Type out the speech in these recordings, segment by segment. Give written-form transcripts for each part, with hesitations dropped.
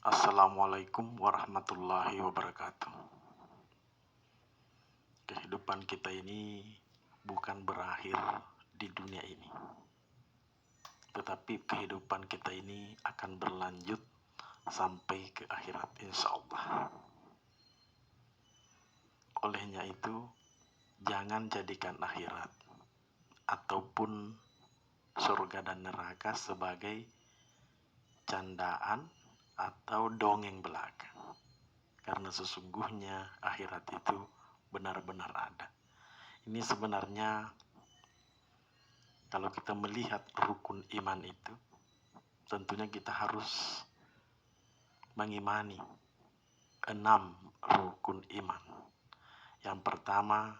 Assalamualaikum warahmatullahi wabarakatuh. Kehidupan kita ini bukan berakhir di dunia ini, tetapi kehidupan kita ini akan berlanjut sampai ke akhirat insya Allah. Olehnya itu, jangan jadikan akhirat ataupun surga dan neraka sebagai candaan atau dongeng belaka. Karena sesungguhnya akhirat itu benar-benar ada. Ini sebenarnya kalau kita melihat rukun iman itu, tentunya kita harus mengimani 6 rukun iman. Yang pertama,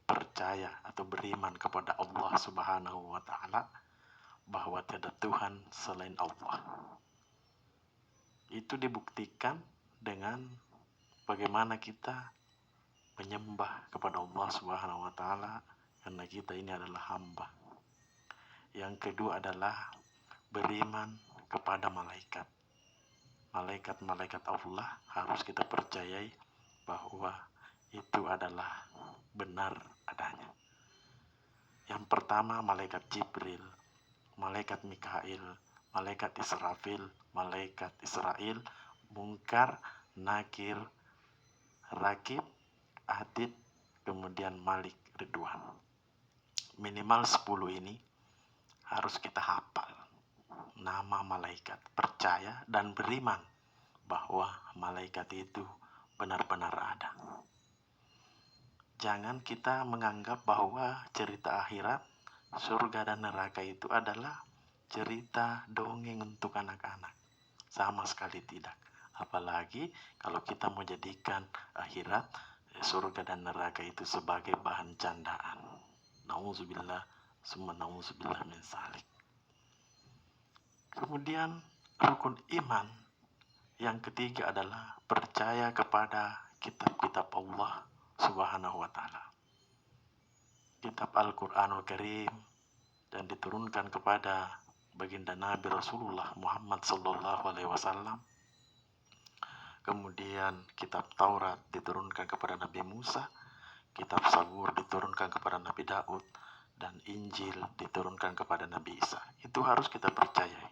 percaya atau beriman kepada Allah Subhanahu wa Ta'ala bahwa tiada Tuhan selain Allah. Itu dibuktikan dengan bagaimana kita menyembah kepada Allah Subhanahu wa Ta'ala, karena kita ini adalah hamba. Yang kedua adalah beriman kepada malaikat. Malaikat-malaikat Allah harus kita percayai bahwa itu adalah benar adanya. Yang pertama, malaikat Jibril, malaikat Mikail, malaikat Israfil, malaikat Israel, Munkar, Nakir, Rakib, Atid, kemudian Malik, Ridwan. Minimal 10 ini harus kita hafal nama malaikat, percaya dan beriman bahwa malaikat itu benar-benar ada. Jangan kita menganggap bahwa cerita akhirat, surga dan neraka itu adalah cerita dongeng untuk anak-anak. Sama sekali tidak. Apalagi kalau kita mau jadikan akhirat, surga dan neraka itu sebagai bahan candaan. Nauzubillah, summa nauzubillah min salik. Kemudian rukun iman yang ketiga adalah percaya kepada kitab-kitab Allah Subhanahu wa Ta'ala. Kitab Al-Quranul Karim dan diturunkan kepada baginda Nabi Rasulullah Muhammad sallallahu alaihi wasallam. Kemudian kitab Taurat diturunkan kepada Nabi Musa, kitab Zabur diturunkan kepada Nabi Daud, dan Injil diturunkan kepada Nabi Isa. Itu harus kita percayai.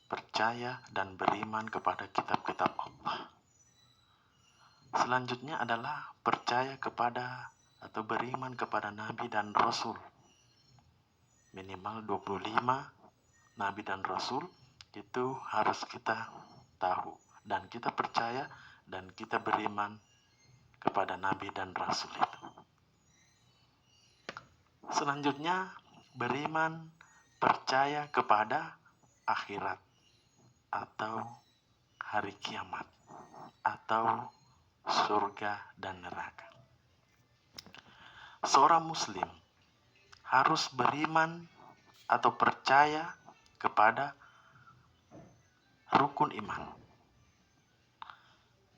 Percaya dan beriman kepada kitab-kitab Allah. Selanjutnya adalah percaya kepada atau beriman kepada Nabi dan Rasul. Minimal 25 Nabi dan Rasul itu harus kita tahu. Dan kita percaya dan kita beriman kepada Nabi dan Rasul itu. Selanjutnya beriman percaya kepada akhirat atau hari kiamat atau surga dan neraka. Seorang muslim harus beriman atau percaya kepada rukun iman.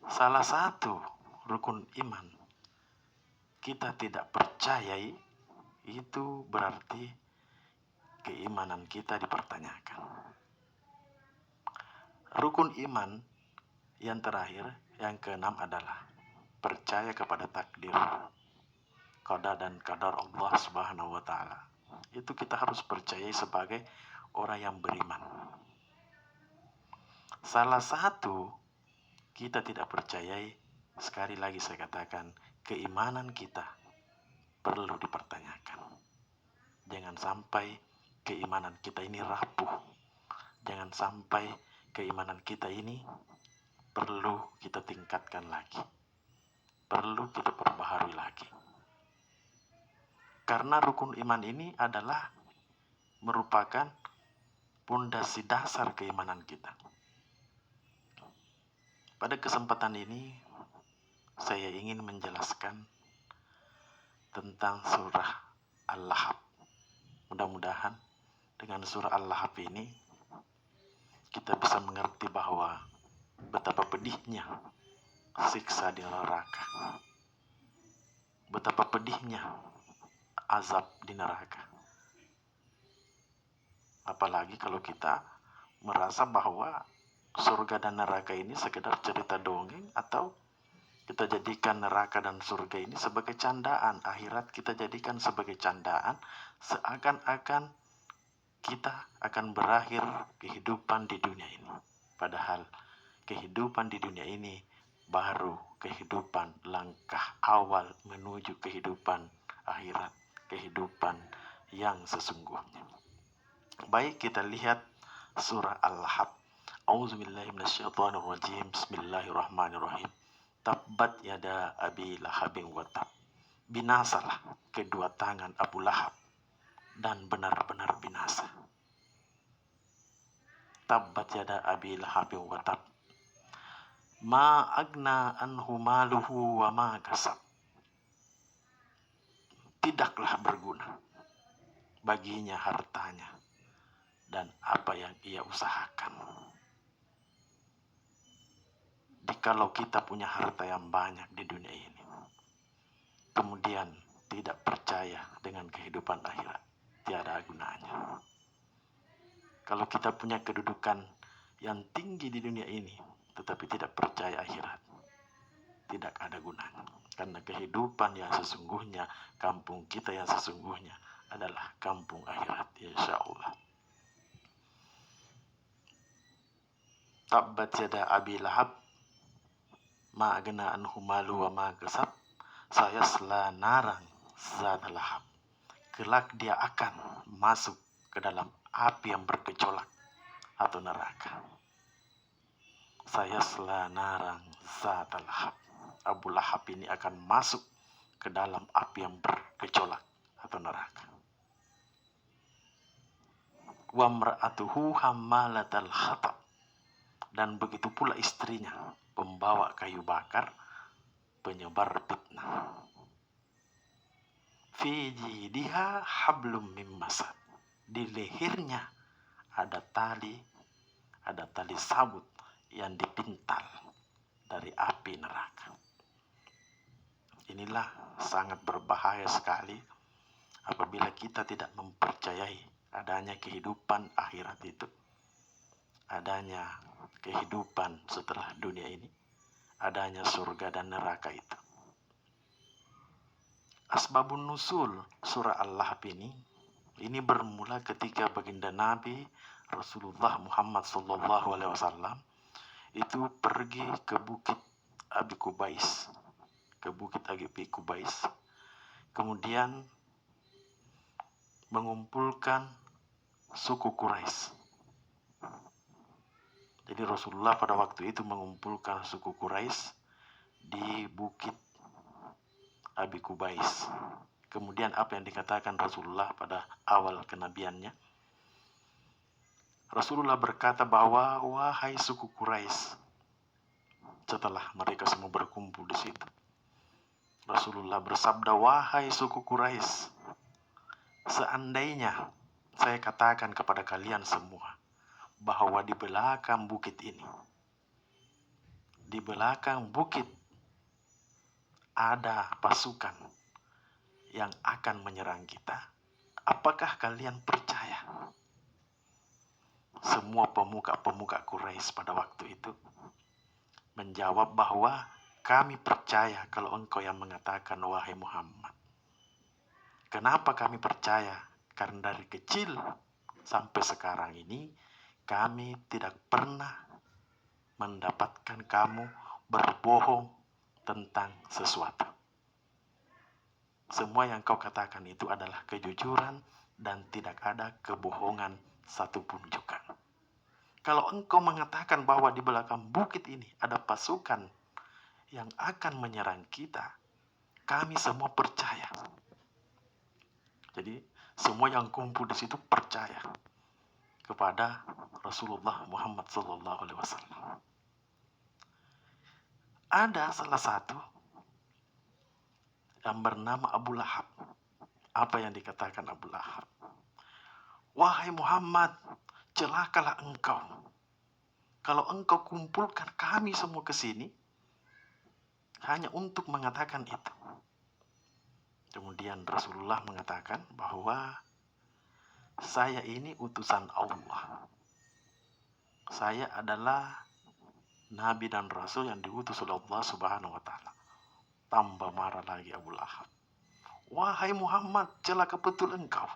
Salah satu rukun iman kita tidak percayai, itu berarti keimanan kita dipertanyakan. Rukun iman yang terakhir, yang keenam adalah percaya kepada takdir, qada dan qadar Allah Subhanahu wa Ta'ala. Itu kita harus percayai sebagai orang yang beriman. Salah satu kita tidak percayai, sekali lagi saya katakan, keimanan kita perlu dipertanyakan. Jangan sampai keimanan kita ini rapuh. Jangan sampai keimanan kita ini perlu kita tingkatkan lagi. Perlu kita perbaharui lagi. Karena rukun iman ini adalah merupakan pondasi dasar keimanan kita. Pada kesempatan ini saya ingin menjelaskan tentang surah Al-Lahab. Mudah-mudahan dengan surah Al-Lahab ini kita bisa mengerti bahwa betapa pedihnya siksa di neraka. Betapa pedihnya azab di neraka. Apalagi kalau kita merasa bahwa surga dan neraka ini sekedar cerita dongeng, atau kita jadikan neraka dan surga ini sebagai candaan, akhirat kita jadikan sebagai candaan, seakan-akan kita akan berakhir kehidupan di dunia ini. Padahal kehidupan di dunia ini baru kehidupan langkah awal menuju kehidupan akhirat, kehidupan yang sesungguhnya. Baik, kita lihat surah Al-Lahab. A'udzubillahi minasyaitonirrajim. Bismillahirrahmanirrahim. Tabbat yada abi lahabin wa tab. Binasalah kedua tangan Abu Lahab dan benar-benar binasa. Tabbat yada abi lahabin wa tab. Ma agna anhu maluhu wa ma kasab. Tidaklah berguna baginya hartanya dan apa yang ia usahakan. Jikalau kita punya harta yang banyak di dunia ini, kemudian tidak percaya dengan kehidupan akhirat, tiada gunanya. Kalau kita punya kedudukan yang tinggi di dunia ini, tetapi tidak percaya akhirat, tidak ada gunanya. Karena kehidupan yang sesungguhnya, kampung kita yang sesungguhnya adalah kampung akhirat, insya Allah. Tabbat yada abi lahab, ma agna anhu malu wa ma kasab, sayasla narang zat lahab. Kelak dia akan masuk ke dalam api yang bergejolak atau neraka. Sayasla narang zat lahab. Abu Lahab ini akan masuk ke dalam api yang bergejolak atau neraka. Wa mra'atuhu hammalatal hatab. Dan begitu pula istrinya, pembawa kayu bakar, penyebar fitnah. Fi jidiha hablum mim masad. Di lehernya ada tali sabut yang dipintal dari api neraka. Inilah sangat berbahaya sekali apabila kita tidak mempercayai adanya kehidupan akhirat itu, adanya kehidupan setelah dunia ini, adanya surga dan neraka itu. Asbabun nusul surah Al-Lahab ini bermula ketika baginda Nabi Rasulullah Muhammad SAW itu pergi ke bukit Abi Kubais, kemudian mengumpulkan suku Quraisy. Jadi Rasulullah pada waktu itu mengumpulkan suku Quraisy di bukit Abi Kubais. Kemudian apa yang dikatakan Rasulullah pada awal kenabiannya? Rasulullah berkata bahwa, wahai suku Quraisy, setelah mereka semua berkumpul di situ, Rasulullah bersabda, wahai suku Quraisy, seandainya saya katakan kepada kalian semua bahwa di belakang bukit ini, di belakang bukit ada pasukan yang akan menyerang kita, apakah kalian percaya? Semua pemuka-pemuka Quraisy pada waktu itu menjawab bahwa kami percaya kalau engkau yang mengatakan, wahai Muhammad. Kenapa kami percaya? Karena dari kecil sampai sekarang ini kami tidak pernah mendapatkan kamu berbohong tentang sesuatu. Semua yang kau katakan itu adalah kejujuran dan tidak ada kebohongan satupun juga. Kalau engkau mengatakan bahwa di belakang bukit ini ada pasukan yang akan menyerang kita, kami semua percaya. Jadi semua yang kumpul di situ percaya kepada Rasulullah Muhammad SAW. Ada salah satu yang bernama Abu Lahab. Apa yang dikatakan Abu Lahab? Wahai Muhammad, celakalah engkau. Kalau engkau kumpulkan kami semua ke sini hanya untuk mengatakan itu. Kemudian Rasulullah mengatakan bahwa saya ini utusan Allah. Saya adalah nabi dan rasul yang diutus oleh Allah Subhanahu wa taala. Tambah marah lagi Abu Lahab. Wahai Muhammad, celaka betul engkau.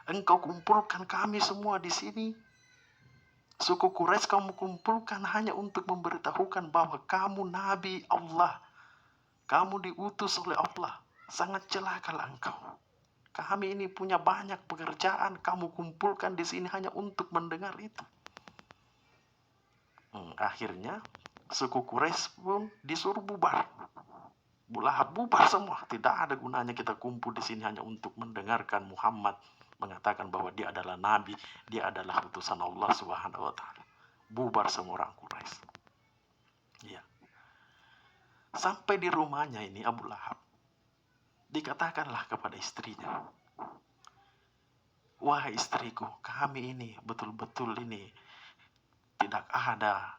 Engkau kumpulkan kami semua di sini. Suku Quraisy kamu kumpulkan hanya untuk memberitahukan bahwa kamu nabi Allah. Kamu diutus oleh Allah. Sangat celakalah engkau. Kami ini punya banyak pekerjaan, kamu kumpulkan di sini hanya untuk mendengar itu. Akhirnya suku Quraisy pun disuruh bubar. Abu Lahab bubar semua. Tidak ada gunanya kita kumpul di sini hanya untuk mendengarkan Muhammad mengatakan bahwa dia adalah nabi, dia adalah utusan Allah Subhanahu wa taala. Bubar semua orang Quraisy. Ya. Sampai di rumahnya ini Abu Lahab dikatakanlah kepada istrinya, wahai istriku, kami ini betul-betul ini tidak ada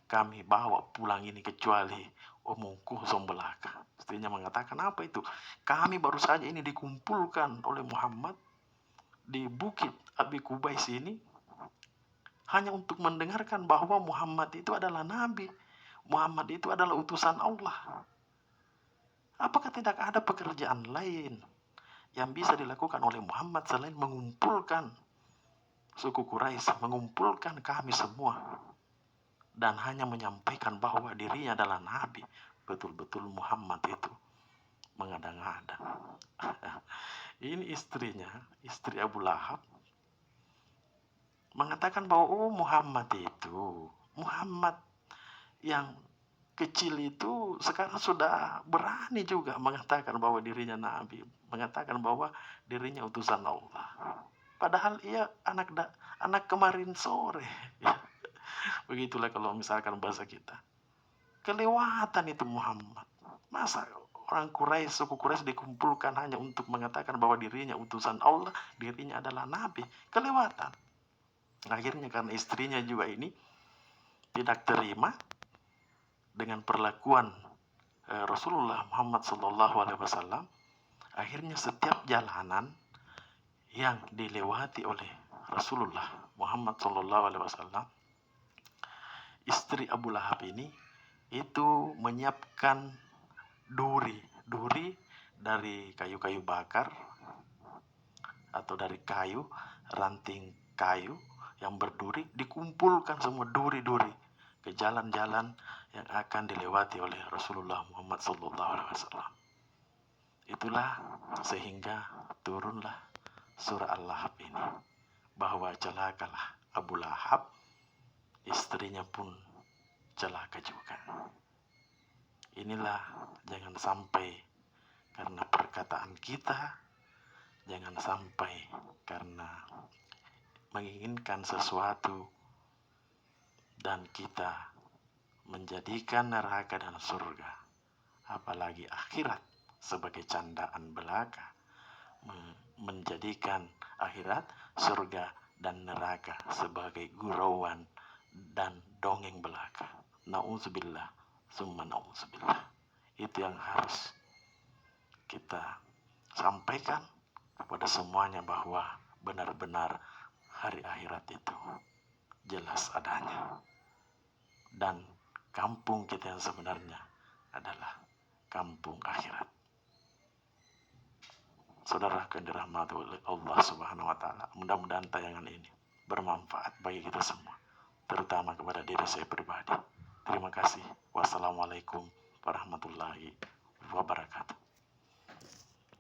kami bawa pulang ini kecuali omong kosong belaka. Istrinya mengatakan, apa itu? Kami baru saja ini dikumpulkan oleh Muhammad di bukit Abi Kubais ini hanya untuk mendengarkan bahwa Muhammad itu adalah nabi, Muhammad itu adalah utusan Allah. Apakah tidak ada pekerjaan lain yang bisa dilakukan oleh Muhammad selain mengumpulkan suku Quraisy, mengumpulkan kami semua, dan hanya menyampaikan bahwa dirinya adalah nabi? Betul-betul Muhammad itu mengada-ngada. Ini istrinya, istri Abu Lahab, mengatakan bahwa Muhammad yang kecil itu sekarang sudah berani juga mengatakan bahwa dirinya nabi, mengatakan bahwa dirinya utusan Allah. Padahal ia anak kemarin sore. Begitulah kalau misalkan bahasa kita. Kelewatan itu Muhammad. Masa orang Quraisy, suku Quraisy dikumpulkan hanya untuk mengatakan bahwa dirinya utusan Allah, dirinya adalah nabi. Kelewatan. Akhirnya karena istrinya juga ini tidak terima dengan perlakuan Rasulullah Muhammad SAW, akhirnya setiap jalanan yang dilewati oleh Rasulullah Muhammad SAW, istri Abu Lahab ini itu menyiapkan duri dari kayu-kayu bakar atau dari kayu, ranting kayu yang berduri, dikumpulkan semua duri-duri ke jalan-jalan yang akan dilewati oleh Rasulullah Muhammad SAW. Itulah sehingga turunlah surah Al-Lahab ini, bahwa celakalah Abu Lahab, istrinya pun celaka juga. Inilah, jangan sampai karena perkataan kita, jangan sampai karena menginginkan sesuatu dan kita menjadikan neraka dan surga, apalagi akhirat, sebagai candaan belaka, menjadikan akhirat, surga, dan neraka sebagai gurauan dan dongeng belaka. Na'udzubillah, summa na'udzubillah. Itu yang harus kita sampaikan kepada semuanya, bahwa benar-benar hari akhirat itu jelas adanya. Dan kampung kita yang sebenarnya adalah kampung akhirat. Saudara yang dirahmati oleh Allah Subhanahu wa taala, mudah-mudahan tayangan ini bermanfaat bagi kita semua, terutama kepada diri saya pribadi. Terima kasih. Wassalamualaikum warahmatullahi wabarakatuh.